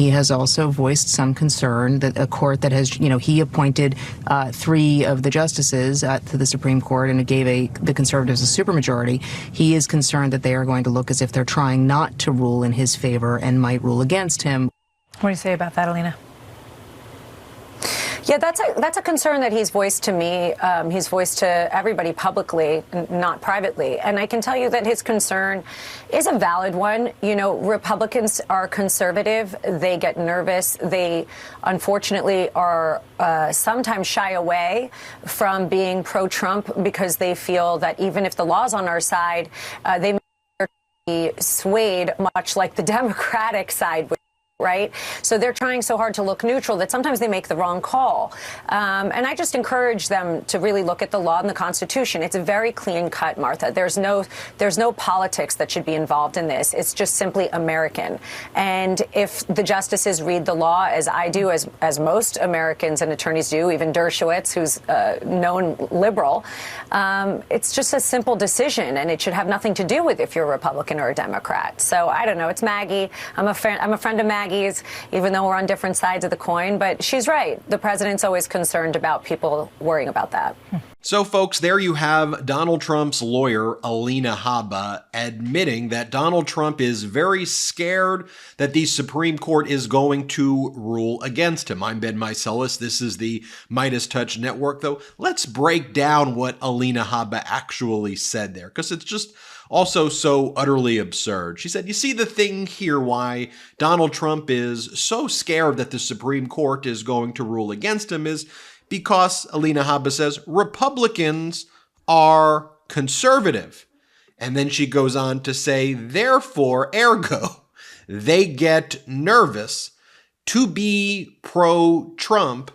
he has also voiced some concern that a court that has, he appointed 3 of the justices to the Supreme Court and it gave the conservatives a supermajority. He is concerned that they are going to look as if they're trying not to rule in his favor and might rule against him. What do you say about that, Alina? Yeah, that's a concern that he's voiced to me. He's voiced to everybody publicly, not privately. And I can tell you that his concern is a valid one. Republicans are conservative. They get nervous. They, unfortunately, are sometimes shy away from being pro-Trump because they feel that even if the law's on our side, they may be swayed, much like the Democratic side would. Right? So they're trying so hard to look neutral that sometimes they make the wrong call. And I just encourage them to really look at the law and the Constitution. It's a very clean cut, Martha. There's no politics that should be involved in this. It's just simply American. And if the justices read the law as I do, as most Americans and attorneys do, even Dershowitz, who's a known liberal, it's just a simple decision, and it should have nothing to do with if you're a Republican or a Democrat. So I don't know. It's Maggie. I'm a friend of Maggie. Even though we're on different sides of the coin. But she's right. The president's always concerned about people worrying about that. So, folks, there you have Donald Trump's lawyer, Alina Habba, admitting that Donald Trump is very scared that the Supreme Court is going to rule against him. I'm Ben Meiselas. This is the MeidasTouch Network, though. Let's break down what Alina Habba actually said there, because it's just also so utterly absurd. She said, you see, the thing here why Donald Trump is so scared that the Supreme Court is going to rule against him is because, Alina Habba says, Republicans are conservative. And then she goes on to say, therefore, ergo, they get nervous to be pro-Trump.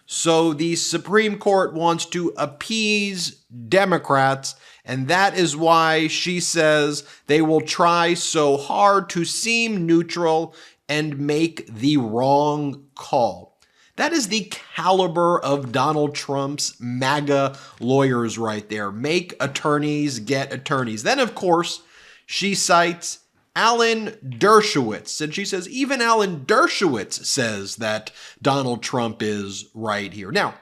So the Supreme Court wants to appease Democrats, and that is why she says they will try so hard to seem neutral and make the wrong call. That is the caliber of Donald Trump's MAGA lawyers right there. Make attorneys get attorneys. Then, of course, she cites Alan Dershowitz, and she says even Alan Dershowitz says that Donald Trump is right here. Now,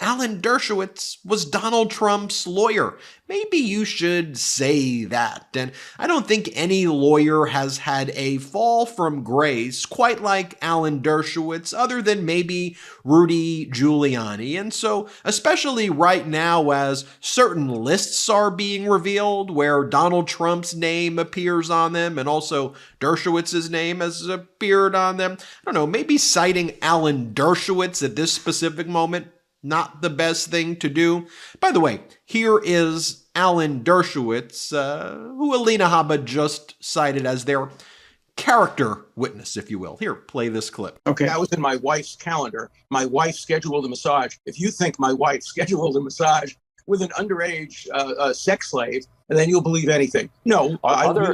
Alan Dershowitz was Donald Trump's lawyer. Maybe you should say that. And I don't think any lawyer has had a fall from grace quite like Alan Dershowitz, other than maybe Rudy Giuliani. And so, especially right now as certain lists are being revealed where Donald Trump's name appears on them and also Dershowitz's name has appeared on them, I don't know, maybe citing Alan Dershowitz at this specific moment, not the best thing to do. By the way, here is Alan Dershowitz, who Alina Habba just cited as their character witness, if you will. Here, play this clip. Okay. That was in my wife's calendar. My wife scheduled a massage. If you think my wife scheduled a massage with an underage sex slave, then you'll believe anything. No, other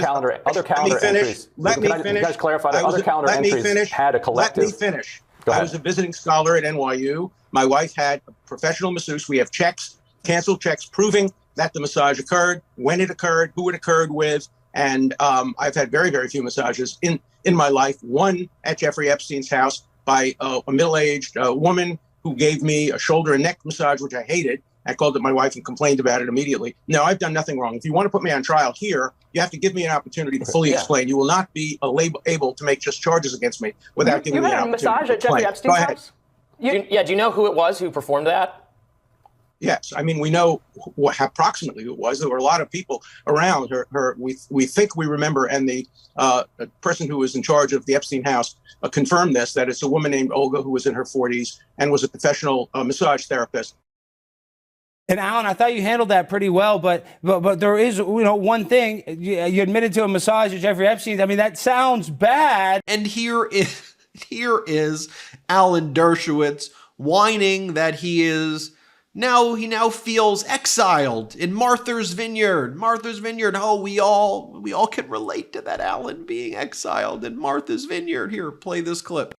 calendar entries. Let me finish. You guys clarified that other calendar entries had a collective. Let me finish. I was a visiting scholar at NYU. My wife had a professional masseuse. We have checks, canceled checks, proving that the massage occurred, when it occurred, who it occurred with. And I've had very, very few massages in my life. One at Jeffrey Epstein's house by a middle-aged woman who gave me a shoulder and neck massage, which I hated. I called up my wife and complained about it immediately. No, I've done nothing wrong. If you want to put me on trial here, you have to give me an opportunity to fully explain. You will not be able to make just charges against me without giving me an opportunity. You had a massage at Jeffrey Epstein's house? Do you know who it was who performed that? Yes. I mean, we know approximately who it was. There were a lot of people around her. We think we remember, and the person who was in charge of the Epstein house confirmed this, that it's a woman named Olga who was in her 40s and was a professional massage therapist. And Alan, I thought you handled that pretty well, but there is, one thing. You admitted to a massage at Jeffrey Epstein. I mean, that sounds bad. And here is Alan Dershowitz whining that he now feels exiled in Martha's Vineyard. Martha's Vineyard. Oh, we all can relate to that, Alan, being exiled in Martha's Vineyard. Here, play this clip.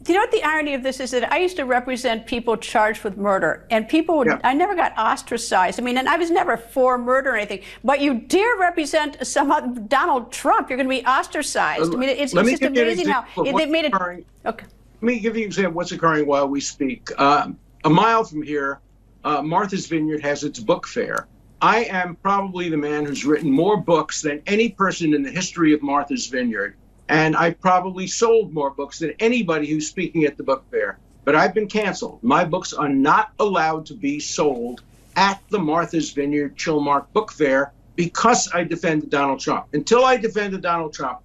Do you know what the irony of this is? That I used to represent people charged with murder, and people would, I never got ostracized. I mean, and I was never for murder or anything, but you dare represent Donald Trump, you're going to be ostracized. I mean, it's just amazing how they made it. Okay. Let me give you an example of what's occurring while we speak. A mile from here, Martha's Vineyard has its book fair. I am probably the man who's written more books than any person in the history of Martha's Vineyard. And I probably sold more books than anybody who's speaking at the book fair. But I've been canceled. My books are not allowed to be sold at the Martha's Vineyard Chilmark Book Fair because I defended Donald Trump. Until I defended Donald Trump,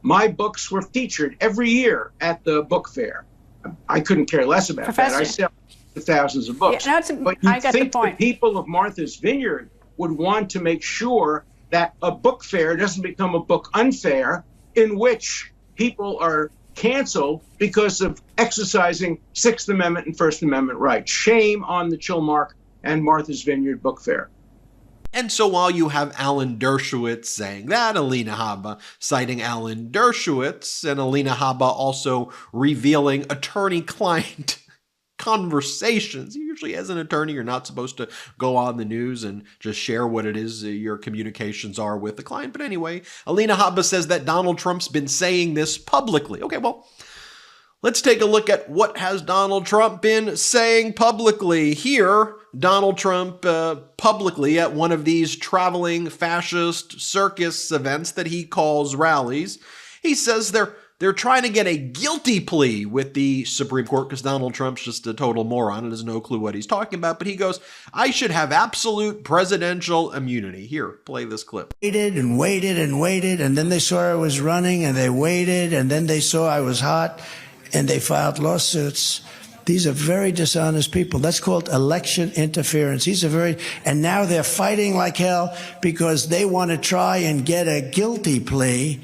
my books were featured every year at the book fair. I couldn't care less about that. I sell thousands of books. Yeah, but you think the people of Martha's Vineyard would want to make sure that a book fair doesn't become a book unfair, in which people are canceled because of exercising Sixth Amendment and First Amendment rights. Shame on the Chilmark and Martha's Vineyard Book Fair. And so while you have Alan Dershowitz saying that, Alina Habba citing Alan Dershowitz, and Alina Habba also revealing attorney-client conversations. Usually as an attorney, you're not supposed to go on the news and just share what it is your communications are with the client. But anyway, Alina Habba says that Donald Trump's been saying this publicly. Okay, well, let's take a look at what has Donald Trump been saying publicly. Here, Donald Trump publicly at one of these traveling fascist circus events that he calls rallies, he says they're trying to get a guilty plea with the Supreme Court because Donald Trump's just a total moron and has no clue what he's talking about. But he goes, I should have absolute presidential immunity. Here, play this clip. Waited and waited and waited, and then they saw I was running, and they waited, and then they saw I was hot, and they filed lawsuits. These are very dishonest people. That's called election interference. And now they're fighting like hell because they want to try and get a guilty plea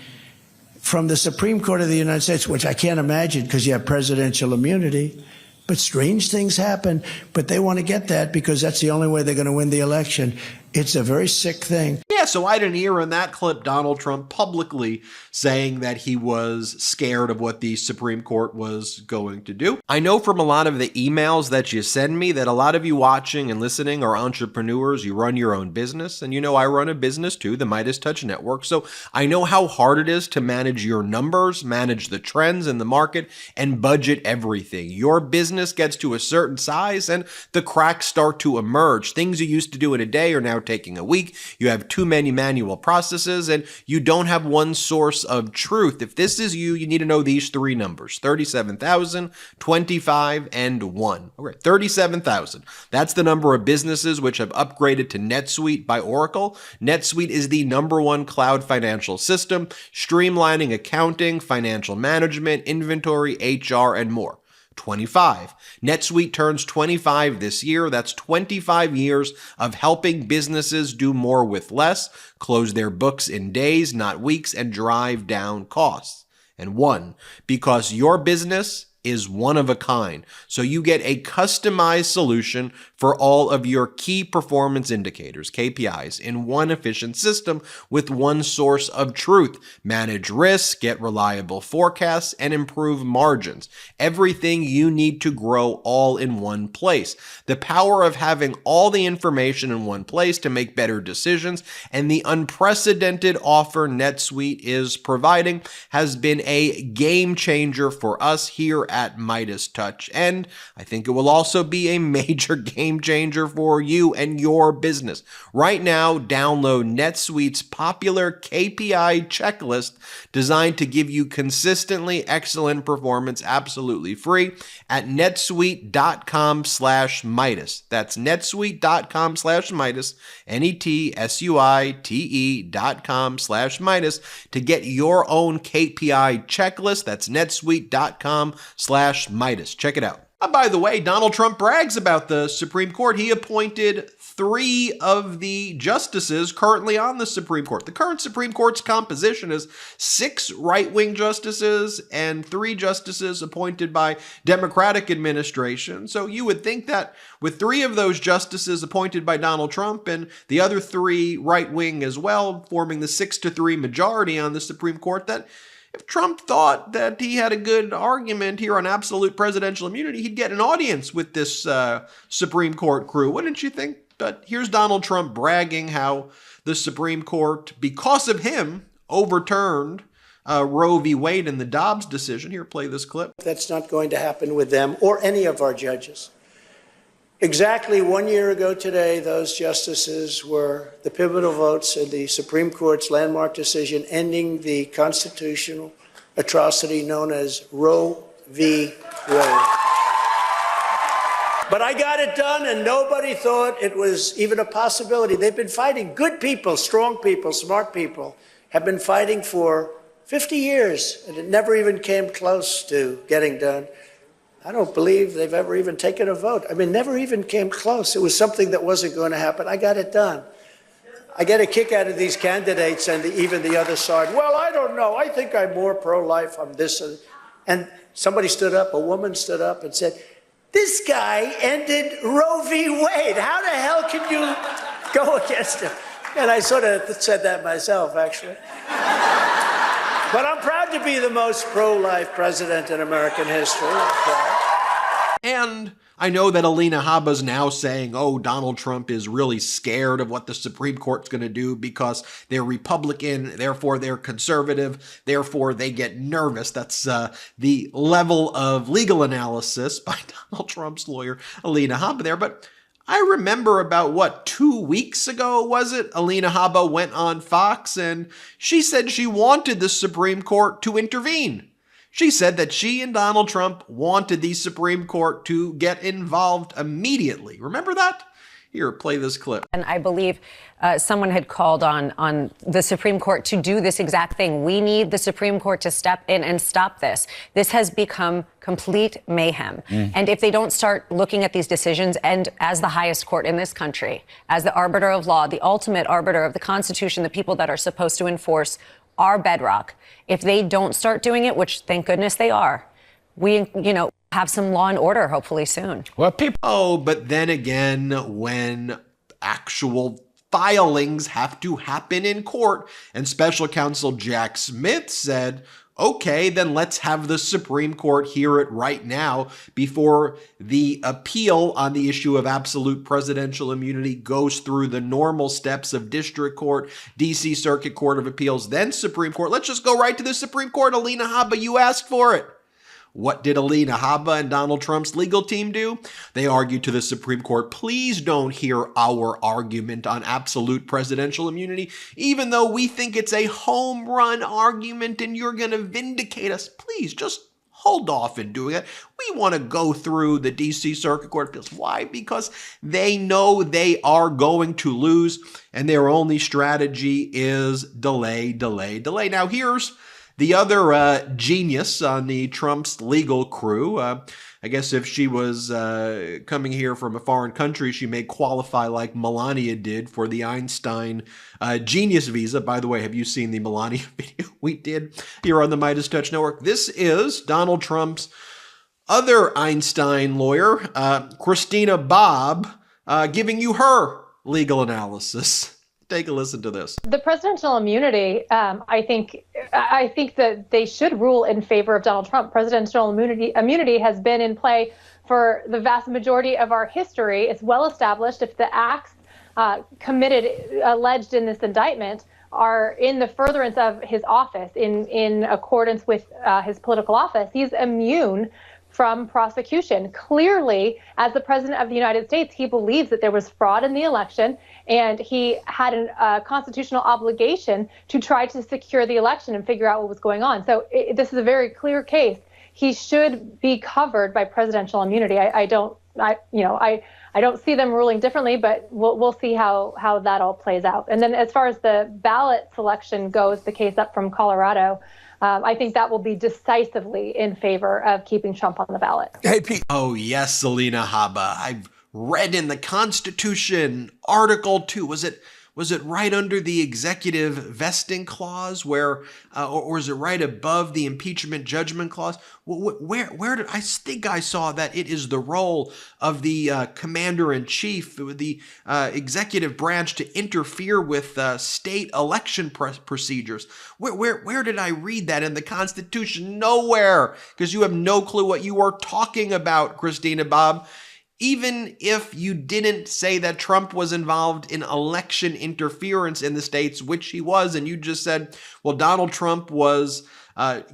from the Supreme Court of the United States, which I can't imagine because you have presidential immunity. But strange things happen, but they want to get that because that's the only way they're going to win the election. It's a very sick thing. Yeah, so I didn't hear in that clip Donald Trump publicly saying that he was scared of what the Supreme Court was going to do. I know from a lot of the emails that you send me that a lot of you watching and listening are entrepreneurs. You run your own business. And you know I run a business too, the MeidasTouch Network. So I know how hard it is to manage your numbers, manage the trends in the market, and budget everything. Your business gets to a certain size and the cracks start to emerge. Things you used to do in a day are now taking a week. You have too many manual processes and you don't have one source of truth. If this is you, you need to know these three numbers: 37,000, 25, and 1. Okay, 37,000. That's the number of businesses which have upgraded to NetSuite by Oracle. NetSuite is the #1 cloud financial system, streamlining accounting, financial management, inventory, HR, and more. 25. NetSuite turns 25 this year. That's 25 years of helping businesses do more with less, close their books in days, not weeks, and drive down costs. And 1, because your business is one of a kind. So you get a customized solution for all of your key performance indicators, KPIs, in one efficient system with one source of truth. Manage risk, get reliable forecasts, and improve margins. Everything you need to grow all in one place. The power of having all the information in one place to make better decisions and the unprecedented offer NetSuite is providing has been a game changer for us here at MeidasTouch, and I think it will also be a major game changer for you and your business. Right now, download NetSuite's popular KPI checklist designed to give you consistently excellent performance absolutely free at netsuite.com/Meidas. That's netsuite.com/Meidas, netsuite.com/Meidas to get your own KPI checklist. That's netsuite.com/Meidas. Check it out. By the way, Donald Trump brags about the Supreme Court. He appointed 3 of the justices currently on the Supreme Court. The current Supreme Court's composition is 6 right-wing justices and 3 justices appointed by Democratic administration. So you would think that with 3 of those justices appointed by Donald Trump and the other 3 right-wing as well, forming the 6-3 majority on the Supreme Court, that If Trump thought that he had a good argument here on absolute presidential immunity, he'd get an audience with this Supreme Court crew, wouldn't you think? But here's Donald Trump bragging how the Supreme Court, because of him, overturned Roe v. Wade in the Dobbs decision. Here, play this clip. That's not going to happen with them or any of our judges. Exactly 1 year ago today, those justices were the pivotal votes in the Supreme Court's landmark decision ending the constitutional atrocity known as Roe v. Wade. But I got it done, and nobody thought it was even a possibility. They've been fighting. Good people, strong people, smart people have been fighting for 50 years, and it never even came close to getting done. I don't believe they've ever even taken a vote. I mean, never even came close. It was something that wasn't going to happen. I got it done. I get a kick out of these candidates and even the other side. Well, I don't know. I think I'm more pro-life. I'm this. And somebody stood up, a woman stood up and said, this guy ended Roe v. Wade. How the hell can you go against him? And I sort of said that myself, actually. But I'm proud to be the most pro-life president in American history. And I know that Alina Habba's now saying, oh, Donald Trump is really scared of what the Supreme Court's going to do because they're Republican, therefore they're conservative, therefore they get nervous. That's the level of legal analysis by Donald Trump's lawyer, Alina Habba there. But I remember about, 2 weeks ago, was it? Alina Habba went on Fox and she said she wanted the Supreme Court to intervene. She said that she and Donald Trump wanted the Supreme Court to get involved immediately. Remember that? Here, play this clip. And I believe someone had called on the Supreme Court to do this exact thing. We need the Supreme Court to step in and stop this. This has become complete mayhem. And if they don't start looking at these decisions and as the highest court in this country, as the arbiter of law, the ultimate arbiter of the Constitution, the people that are supposed to enforce our bedrock, if they don't start doing it, which thank goodness they are, we, have some law and order hopefully soon. Well, but then again, when actual filings have to happen in court, and special counsel Jack Smith said, okay, then let's have the Supreme Court hear it right now before the appeal on the issue of absolute presidential immunity goes through the normal steps of district court, D.C. Circuit Court of Appeals, then Supreme Court. Let's just go right to the Supreme Court. Alina Habba, you asked for it. What did Alina Habba and Donald Trump's legal team do? They argued to the Supreme Court, please don't hear our argument on absolute presidential immunity, even though we think it's a home run argument and you're going to vindicate us. Please just hold off in doing it. We want to go through the D.C. Circuit Court of Appeals. Why? Because they know they are going to lose and their only strategy is delay, delay, delay. Now here's the other genius on the Trump's legal crew. I guess if she was coming here from a foreign country, she may qualify like Melania did for the Einstein genius visa. By the way, have you seen the Melania video we did here on the MeidasTouch Network? This is Donald Trump's other Einstein lawyer, Christina Bobb, giving you her legal analysis. Take a listen to this. The presidential immunity, I think that they should rule in favor of Donald Trump. Presidential immunity has been in play for the vast majority of our history. It's well established. If the acts alleged in this indictment are in the furtherance of his office, in accordance with his political office, he's immune from prosecution. Clearly, as the president of the United States, he believes that there was fraud in the election, and he had a constitutional obligation to try to secure the election and figure out what was going on. So this is a very clear case. He should be covered by presidential immunity. I don't see them ruling differently, but we'll see how that all plays out. And then as far as the ballot selection goes, the case up from Colorado, I think that will be decisively in favor of keeping Trump on the ballot. Hey, Pete. Oh, yes, Alina Habba. I've read in the Constitution, Article 2. Was it Was it right under the executive vesting clause, where, or is it right above the impeachment judgment clause? Where did I think I saw that it is the role of the commander-in-chief, the executive branch, to interfere with state election procedures? Where did I read that in the Constitution? Nowhere, because you have no clue what you are talking about, Christina Bobb. Even if you didn't say that Trump was involved in election interference in the states, which he was, and you just said, well, Donald Trump was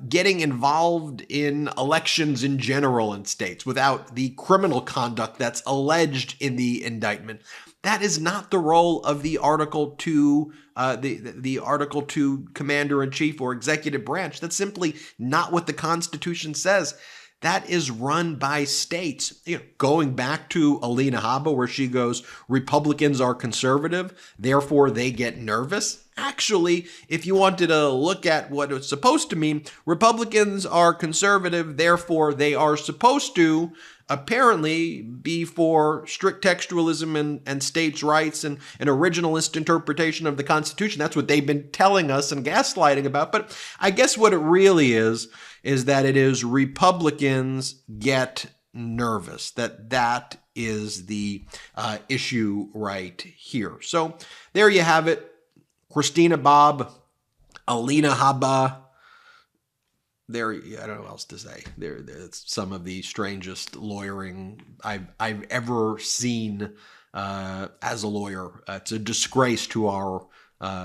getting involved in elections in general in states without the criminal conduct that's alleged in the indictment. That is not the role of the Article 2, the Article 2 commander-in-chief or executive branch. That's simply not what the Constitution says. That is run by states. Going back to Alina Habba, where she goes, Republicans are conservative, therefore they get nervous. Actually, if you wanted to look at what it's supposed to mean, Republicans are conservative, therefore they are supposed to apparently be for strict textualism and states' rights and an originalist interpretation of the Constitution. That's what they've been telling us and gaslighting about. But I guess what it really is that it is Republicans get nervous, that is the issue right here. So there you have it. Christina Bobb, Alina Habba. I don't know what else to say. It's some of the strangest lawyering I've ever seen as a lawyer. It's a disgrace to our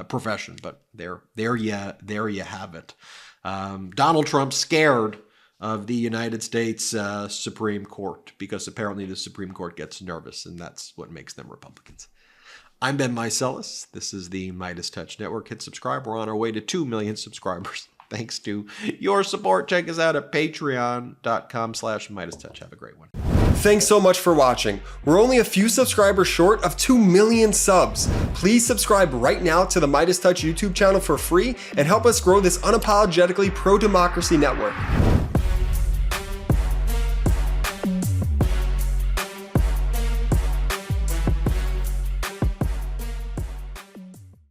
profession, but there you have it. Donald Trump scared of the United States Supreme Court because apparently the Supreme Court gets nervous, and that's what makes them Republicans. I'm Ben Meiselas. This is the MeidasTouch Network. Hit subscribe. We're on our way to 2 million subscribers. Thanks to your support. Check us out at patreon.com/MeidasTouch. Have a great one. Thanks so much for watching. We're only a few subscribers short of 2 million subs. Please subscribe right now to the MeidasTouch YouTube channel for free and help us grow this unapologetically pro-democracy network.